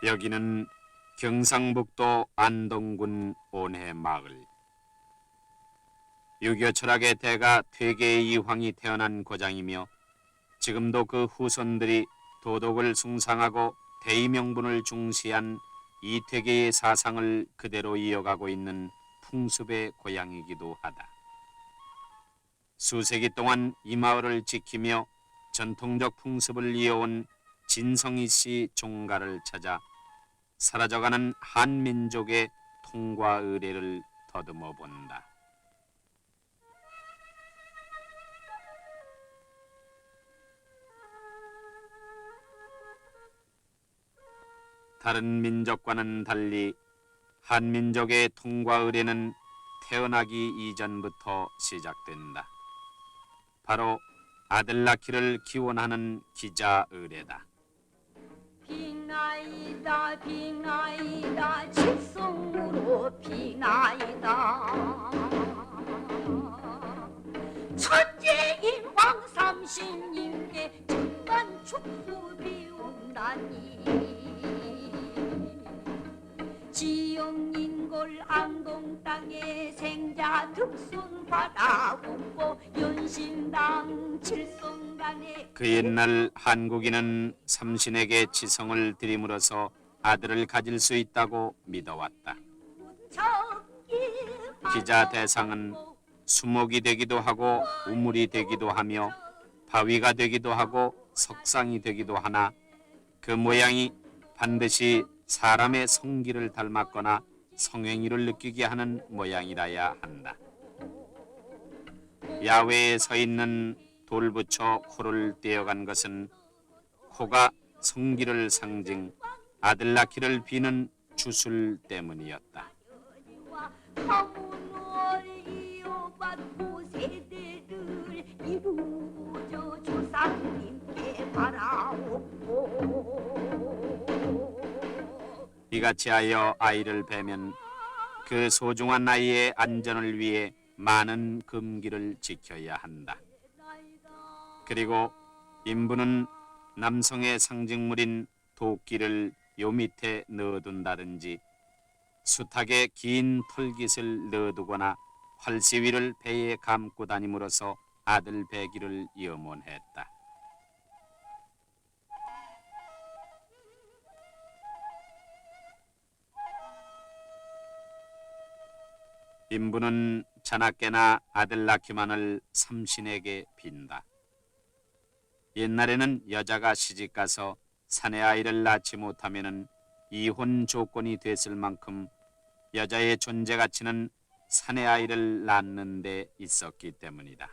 여기는 경상북도 안동군 온해마을. 유교 철학의 대가 퇴계의 이황이 태어난 고장이며 지금도 그 후손들이 도덕을 숭상하고 대의명분을 중시한 이퇴계의 사상을 그대로 이어가고 있는 풍습의 고향이기도 하다. 수세기 동안 이 마을을 지키며 전통적 풍습을 이어온 진성희 씨 종가를 찾아 사라져가는 한민족의 통과 의례를 더듬어 본다. 다른 민족과는 달리 한민족의 통과 의례는 태어나기 이전부터 시작된다. 바로 아들 낳기를 기원하는 기자 의례다. 빙하이다 빙하이다 칠성으로 빙하이다 천재인 왕삼신님께 천만 축수 비운다니 지영인골 안동 땅에 생자 득순 받아오고 연신당 칠성단에 그 옛날 한국인은 삼신에게 지성을 들이물어서 아들을 가질 수 있다고 믿어왔다. 기자 대상은 수목이 되기도 하고 우물이 되기도 하며 바위가 되기도 하고 석상이 되기도 하나 그 모양이 반드시 사람의 성기를 닮았거나 성행위를 느끼게 하는 모양이라야 한다. 야외에 서 있는 돌붙여 코를 떼어간 것은 코가 성기를 상징, 아들 낳기를 비는 주술 때문이었다. 이같이 하여 아이를 베면 그 소중한 아이의 안전을 위해 많은 금기를 지켜야 한다. 그리고 인부는 남성의 상징물인 도끼를 요 밑에 넣어둔다든지 숱하게 긴 털깃을 넣어두거나 활시위를 배에 감고 다님으로써 아들 배기를 염원했다. 인부는 자나깨나 아들 낳기만을 삼신에게 빈다. 옛날에는 여자가 시집가서 사내 아이를 낳지 못하면 이혼 조건이 됐을 만큼 여자의 존재 가치는 사내 아이를 낳는 데 있었기 때문이다.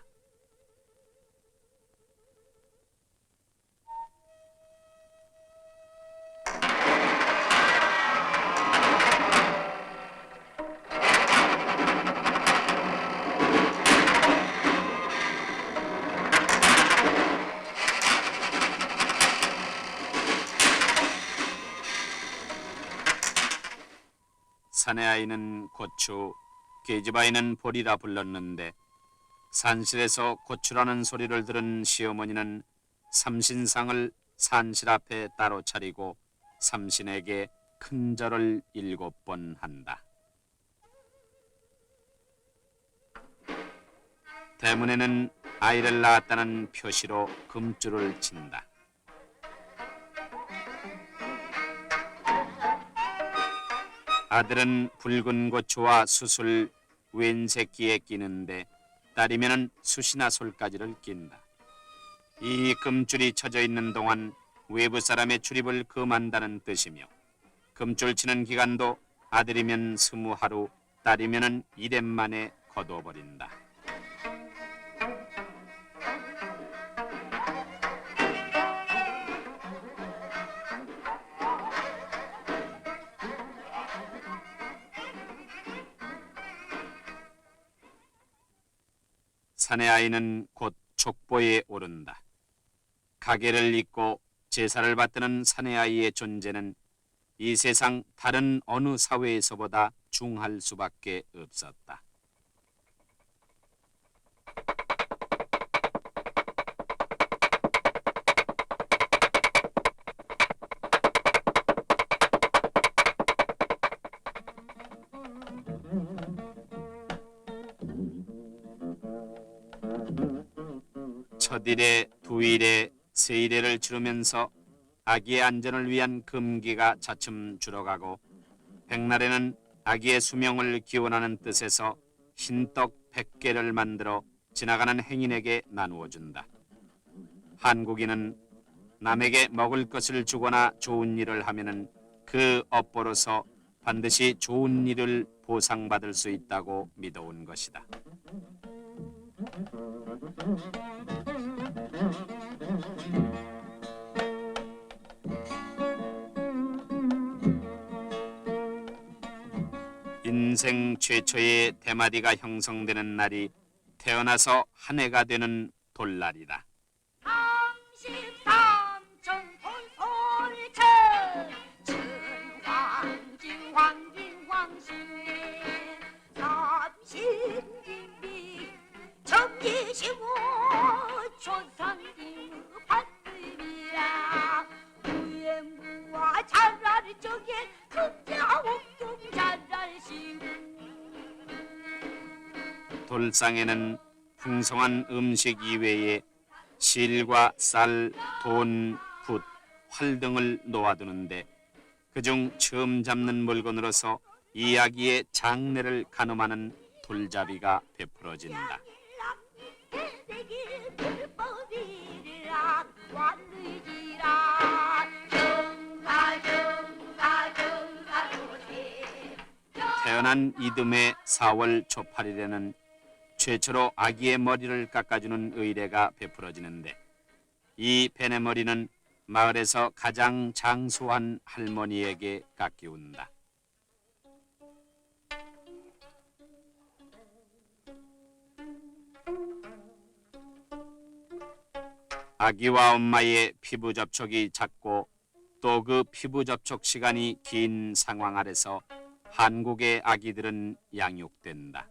산의 아이는 고추, 계집 아이는 보리라 불렀는데 산실에서 고추라는 소리를 들은 시어머니는 삼신상을 산실 앞에 따로 차리고 삼신에게 큰 절을 7번 한다. 대문에는 아이를 낳았다는 표시로 금줄을 친다. 아들은 붉은 고추와 숯을 왼 새끼에 끼는데 딸이면 숯이나 솔가지를 낀다. 이 금줄이 쳐져 있는 동안 외부 사람의 출입을 금한다는 뜻이며 금줄 치는 기간도 아들이면 20하루, 딸이면 1년 만에 거둬버린다. 산의 아이는 곧 족보에 오른다. 가계를 잇고 제사를 받드는 산의 아이의 존재는 이 세상 다른 어느 사회에서보다 중할 수밖에 없었다. 첫일에, 두일에, 세일에를 치르면서 아기의 안전을 위한 금기가 차츰 줄어가고 백날에는 아기의 수명을 기원하는 뜻에서 흰떡 100개를 만들어 지나가는 행인에게 나누어 준다. 한국인은 남에게 먹을 것을 주거나 좋은 일을 하면은 그 업보로서 반드시 좋은 일을 보상받을 수 있다고 믿어온 것이다. 인생 최초의 대마디가 형성되는 날이 태어나서 한 해가 되는 돌날이다. 33천 돌솔천 진황진 황진 황신의 삼신김비 정기시고 조상김 받음이라 우행부와 잘할 적에 금자옥동 잘할시고 돌상에는 풍성한 음식 이외에 실과 쌀, 돈, 붓, 활 등을 놓아두는데 그중 처음 잡는 물건으로서 이야기의 장래를 가늠하는 돌잡이가 베풀어진다. 태어난 이듬해 4월 초 8일에는 최초로 아기의 머리를 깎아주는 의례가 베풀어지는데 이 베네머리는 마을에서 가장 장수한 할머니에게 깎이운다. 아기와 엄마의 피부 접촉이 잦고 또 그 피부 접촉 시간이 긴 상황 아래서 한국의 아기들은 양육된다.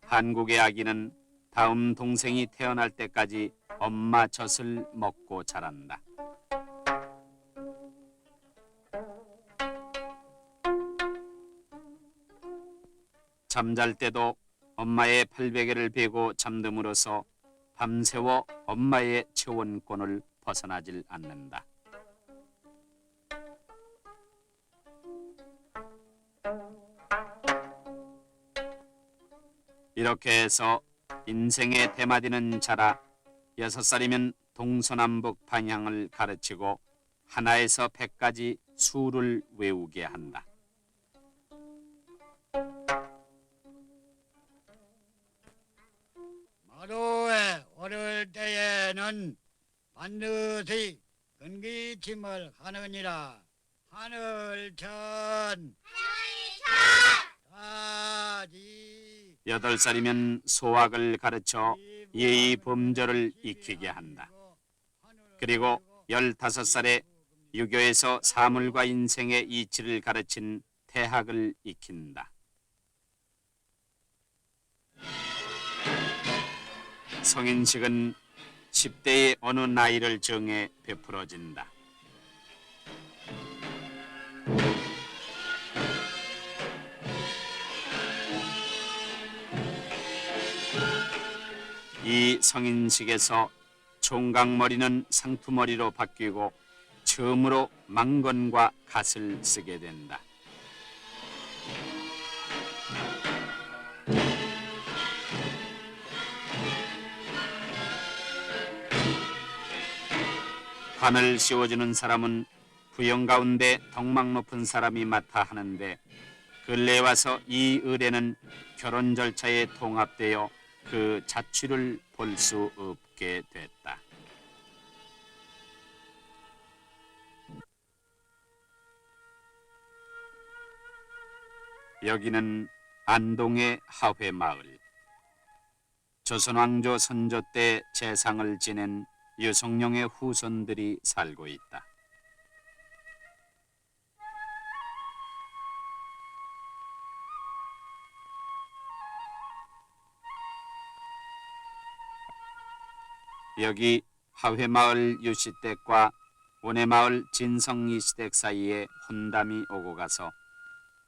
한국의 아기는 다음 동생이 태어날 때까지 엄마 젖을 먹고 자란다. 잠잘 때도 엄마의 팔베개를 베고 잠듦으로써 밤새워 엄마의 체온권을 벗어나질 않는다. 이렇게 해서 인생의 대마디는 자라 6살이면 동서남북 방향을 가르치고 하나에서 100까지 수를 외우게 한다. 마루에 오를 때에는 반드시 근기침을 하느니라. 하늘천 다지 8살이면 소학을 가르쳐 예의 범절을 익히게 한다. 그리고 15살에 유교에서 사물과 인생의 이치를 가르친 태학을 익힌다. 성인식은 10대의 어느 나이를 정해 베풀어진다. 이 성인식에서 총각머리는 상투머리로 바뀌고 처음으로 망건과 갓을 쓰게 된다. 관을 씌워주는 사람은 부영 가운데 덕망 높은 사람이 맡아 하는데 근래에 와서 이 의례는 결혼 절차에 통합되어 그 자취를 볼 수 없게 됐다. 여기는 안동의 하회마을. 조선왕조 선조 때 재상을 지낸 유성룡의 후손들이 살고 있다. 여기 하회마을 유시댁과 원해마을 진성 이시댁 사이에 혼담이 오고 가서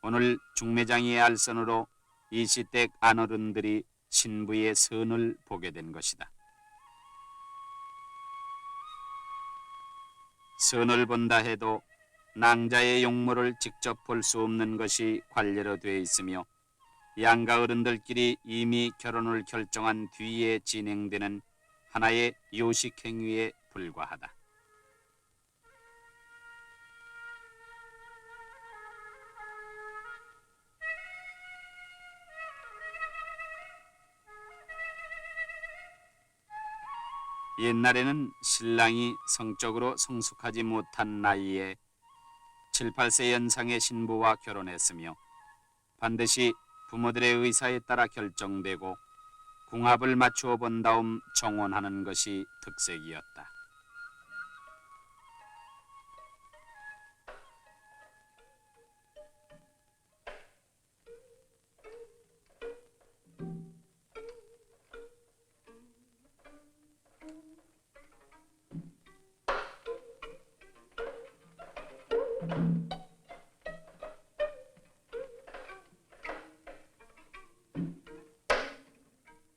오늘 중매장이의 알선으로 이시댁 안어른들이 신부의 선을 보게 된 것이다. 선을 본다 해도 낭자의 용모를 직접 볼 수 없는 것이 관례로 되어 있으며 양가 어른들끼리 이미 결혼을 결정한 뒤에 진행되는 하나의 요식 행위에 불과하다. 옛날에는 신랑이 성적으로 성숙하지 못한 나이에 7, 8세 연상의 신부와 결혼했으며 반드시 부모들의 의사에 따라 결정되고 궁합을 맞추어 본 다음 정혼하는 것이 특색이었다.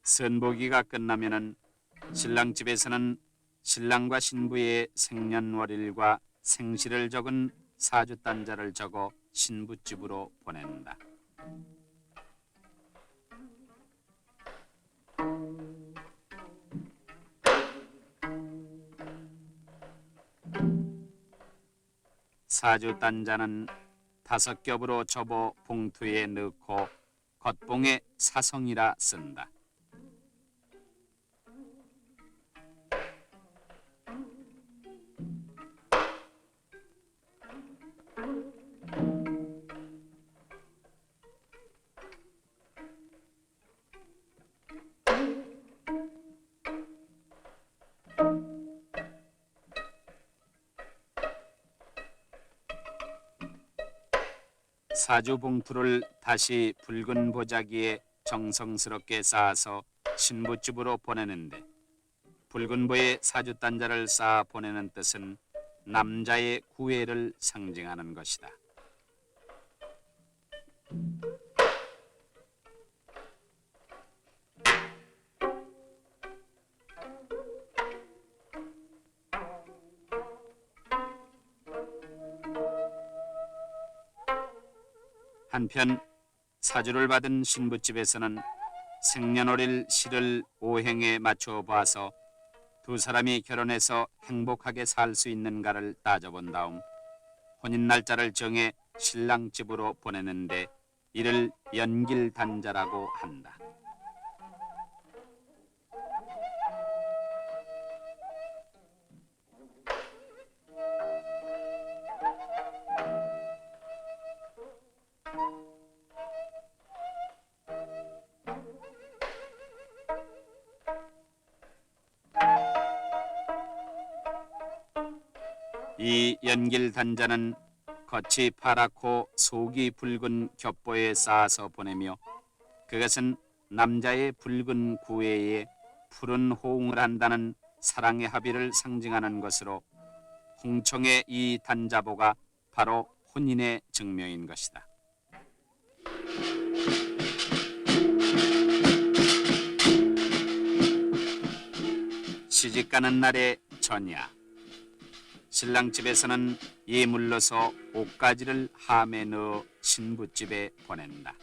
선보기가 끝나면은 신랑 집에서는 신랑과 신부의 생년월일과 생시를 적은 사주단자를 적어 신부집으로 보낸다. 사주단자는 5겹으로 접어 봉투에 넣고 겉봉에 사성이라 쓴다. 사주 봉투를 다시 붉은 보자기에 정성스럽게 쌓아서 신부집으로 보내는데 붉은 보에 사주단자를 쌓아 보내는 뜻은 남자의 구애를 상징하는 것이다. 한편 사주를 받은 신부집에서는 생년월일 시를 오행에 맞추어 봐서 두 사람이 결혼해서 행복하게 살 수 있는가를 따져본 다음 혼인 날짜를 정해 신랑 집으로 보내는데 이를 연길단자라고 한다. 이 연길단자는 겉이 파랗고 속이 붉은 겹보에 쌓아서 보내며 그것은 남자의 붉은 구애에 푸른 호응을 한다는 사랑의 합의를 상징하는 것으로 홍청의 이 단자보가 바로 혼인의 증명인 것이다. 시집가는 날의 전야 신랑 집에서는 예물로서 옷가지를 함에 넣어 신부집에 보낸다.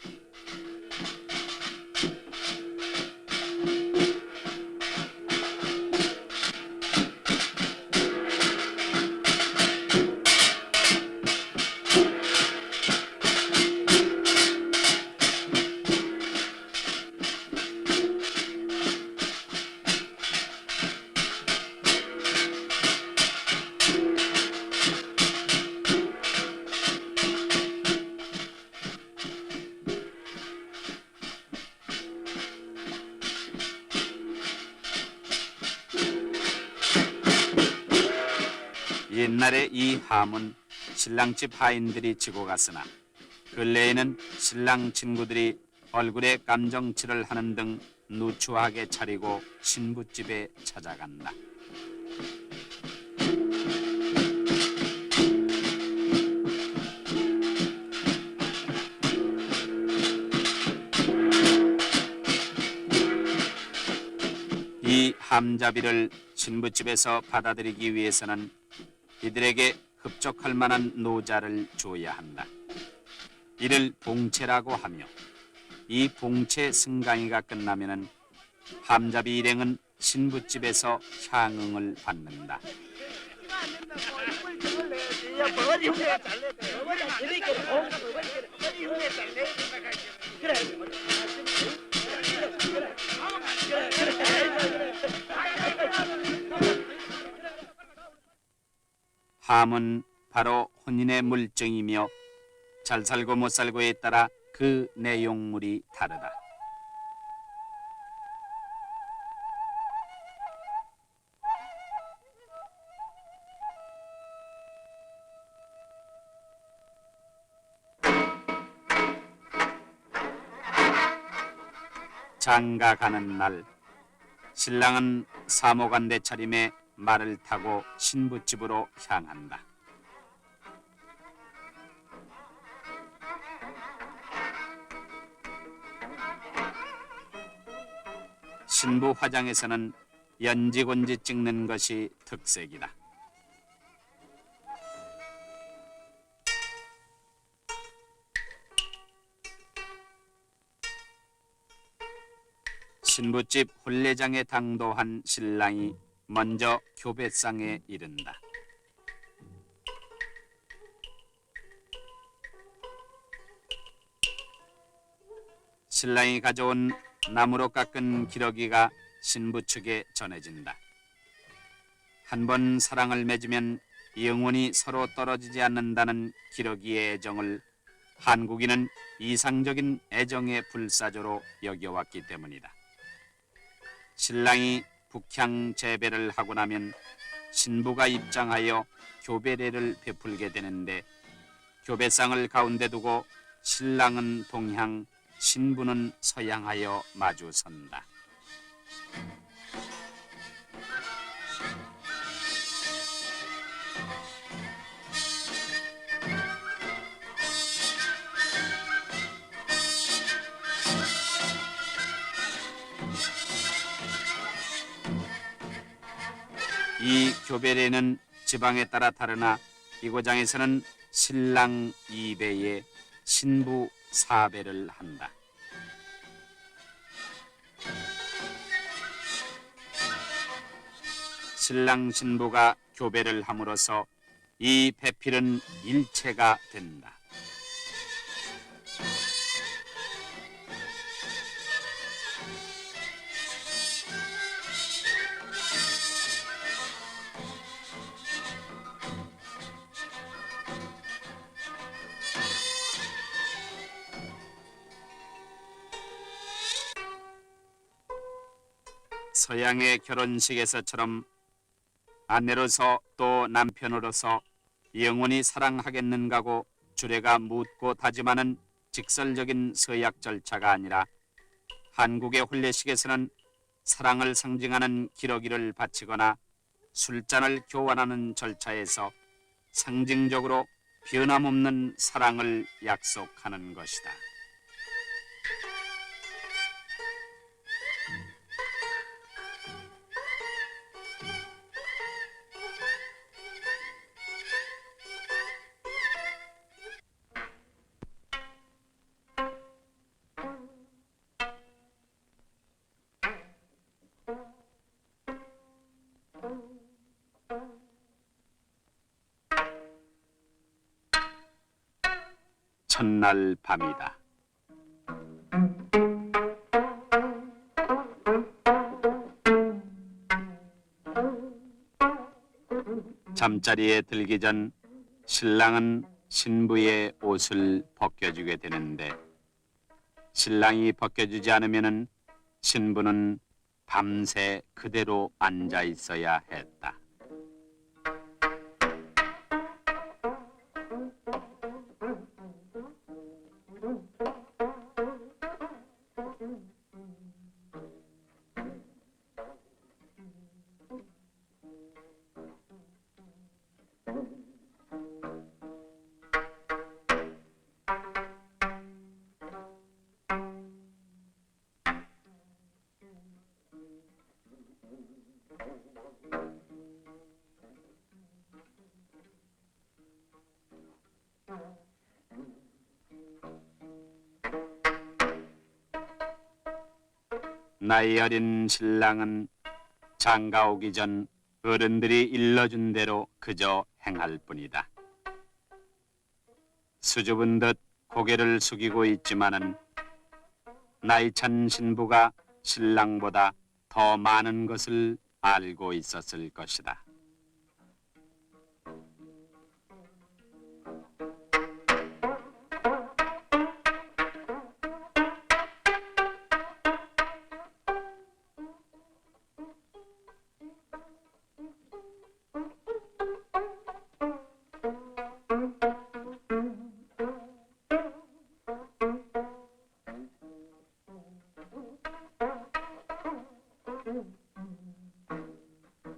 옛날에 이 함은 신랑집 하인들이 지고 갔으나 근래에는 신랑 친구들이 얼굴에 감정칠을 하는 등 누추하게 차리고 신부집에 찾아간다. 이 함자비를 신부집에서 받아들이기 위해서는 이들에게 흡족할 만한 노자를 줘야 한다. 이를 봉채라고 하며 이 봉채 승강이가 끝나면은 함자비 일행은 신부집에서 향응을 받는다. 함은 바로 혼인의 물증이며 잘 살고 못 살고에 따라 그 내용물이 다르다. 장가 가는 날, 신랑은 사모간대 차림에 말을 타고 신부집으로 향한다. 신부 화장에서는 연지곤지 찍는 것이 특색이다. 신부집 혼례장에 당도한 신랑이 먼저 교배상에 이른다. 신랑이 가져온 나무로 깎은 기러기가 신부 측에 전해진다. 한 번 사랑을 맺으면 영원히 서로 떨어지지 않는다는 기러기의 애정을 한국인은 이상적인 애정의 불사조로 여겨왔기 때문이다. 신랑이 북향 재배를 하고 나면 신부가 입장하여 교배례를 베풀게 되는데 교배상을 가운데 두고 신랑은 동향, 신부는 서양하여 마주 선다. 이 교배례는 지방에 따라 다르나 이고장에서는 신랑 2배에 신부 4배를 한다. 신랑 신부가 교배를 함으로써 이 배필은 일체가 된다. 서양의 결혼식에서처럼 아내로서 또 남편으로서 영원히 사랑하겠는가고 주례가 묻고 다짐하는 직설적인 서약 절차가 아니라 한국의 혼례식에서는 사랑을 상징하는 기러기를 바치거나 술잔을 교환하는 절차에서 상징적으로 변함없는 사랑을 약속하는 것이다. 첫날 밤이다. 잠자리에 들기 전 신랑은 신부의 옷을 벗겨주게 되는데 신랑이 벗겨주지 않으면 신부는 밤새 그대로 앉아 있어야 했다. 나이 어린 신랑은 장가 오기 전 어른들이 일러준 대로 그저 행할 뿐이다. 수줍은 듯 고개를 숙이고 있지만은 나이 찬 신부가 신랑보다 더 많은 것을 알고 있었을 것이다.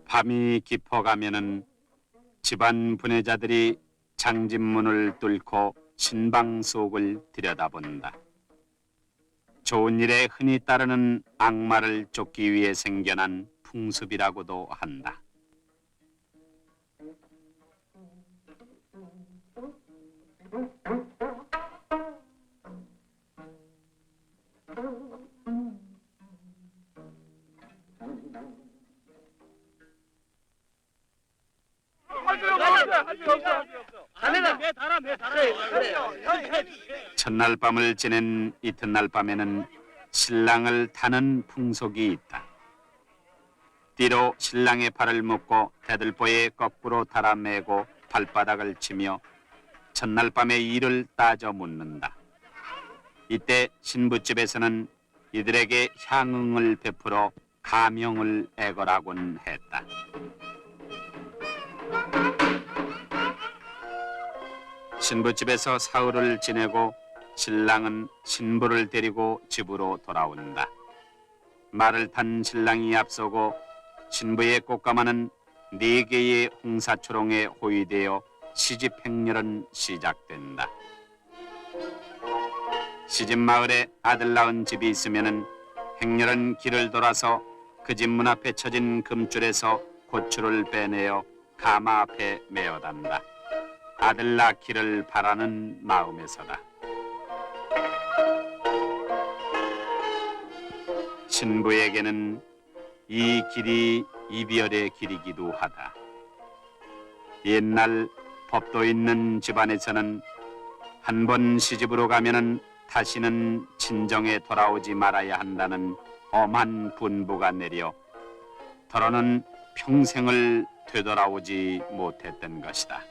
밤이 깊어가면은 집안 분해자들이 장집문을 뚫고 신방 속을 들여다본다. 좋은 일에 흔히 따르는 악마를 쫓기 위해 생겨난 풍습이라고도 한다. 첫날 밤을 지낸 이튿날 밤에는 신랑을 타는 풍속이 있다. 띠로 신랑의 발을 묶고 대들보에 거꾸로 달아매고 발바닥을 치며 첫날 밤의 일을 따져 묻는다. 이때 신부집에서는 이들에게 향응을 베풀어 가명을 애걸하곤 했다. 신부집에서 사흘을 지내고 신랑은 신부를 데리고 집으로 돌아온다. 말을 탄 신랑이 앞서고 신부의 꽃가마는 4개의 홍사초롱에 호위되어 시집 행렬은 시작된다. 시집 마을에 아들 낳은 집이 있으면은 행렬은 길을 돌아서 그 집 문 앞에 쳐진 금줄에서 고추를 빼내어 가마 앞에 메어단다. 아들 낳기를 바라는 마음에서다. 신부에게는 이 길이 이별의 길이기도 하다. 옛날 법도 있는 집안에서는 한 번 시집으로 가면은 다시는 친정에 돌아오지 말아야 한다는 엄한 분부가 내려 더러는 평생을 되돌아오지 못했던 것이다.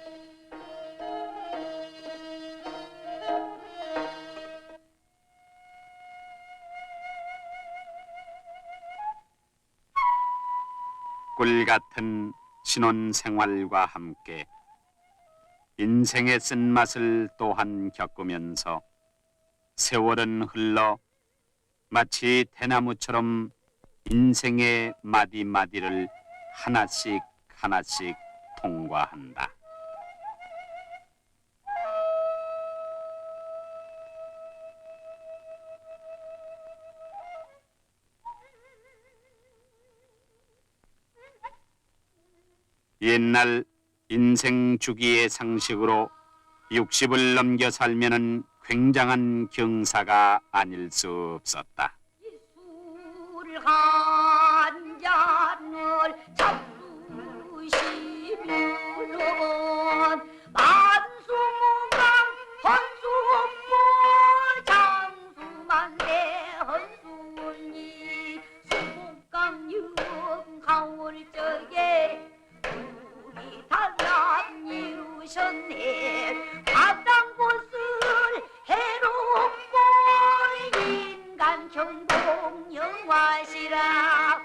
꿀 같은 신혼 생활과 함께 인생의 쓴맛을 또한 겪으면서 세월은 흘러 마치 대나무처럼 인생의 마디마디를 하나씩 하나씩 통과한다. 옛날 인생 주기의 상식으로 60을 넘겨 살면은 굉장한 경사가 아닐 수 없었다. 술 한 잔을 잡수시면은 만수무강 헌수무 장수만대 헌수니 수목강령 가을 적에 우리 달랑 이루셨네. 바당 곳을 해롭고 인간 천공 영화시라.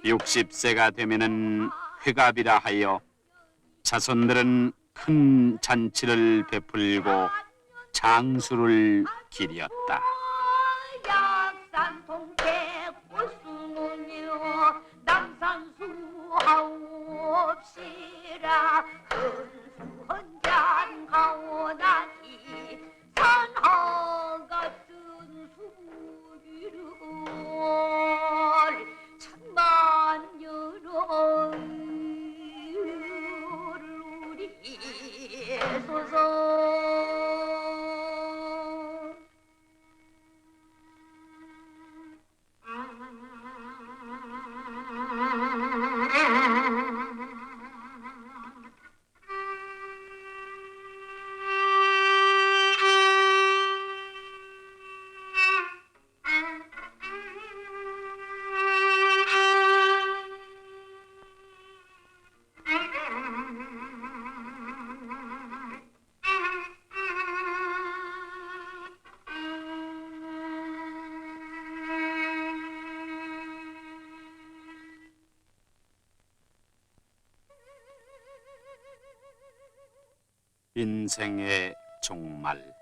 60세가 되면은 회갑이라 하여 자손들은 큰 잔치를 베풀고 장수를 기렸다. 약산 통태 고수문요 남산수 하옵시라. 헌수 헌잔 가오나니 산하 같은 수기를 천만여를 누리소서. 인생의 종말.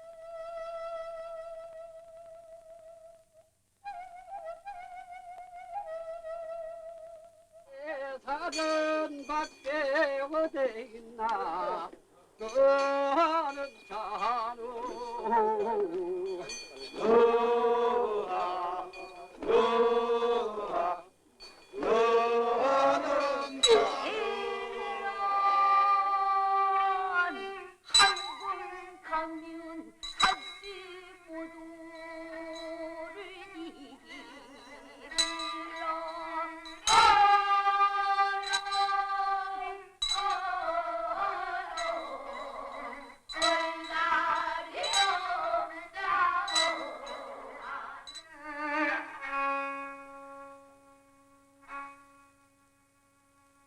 사전 밖에 어디 있나 너는 자루 너아 너아 너는 한군 가면 같이 모두를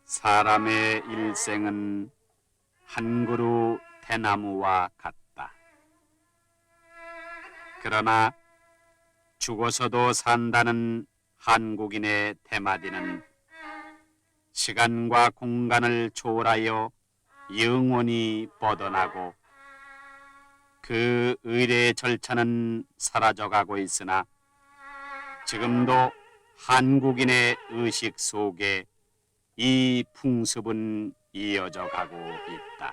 사람의 일생은 한 그루 대나무와 같다. 그러나 죽어서도 산다는 한국인의 대마디는 시간과 공간을 초월하여 영원히 뻗어나고 그 의례의 절차는 사라져가고 있으나 지금도 한국인의 의식 속에 이 풍습은 이어져 가고 있다.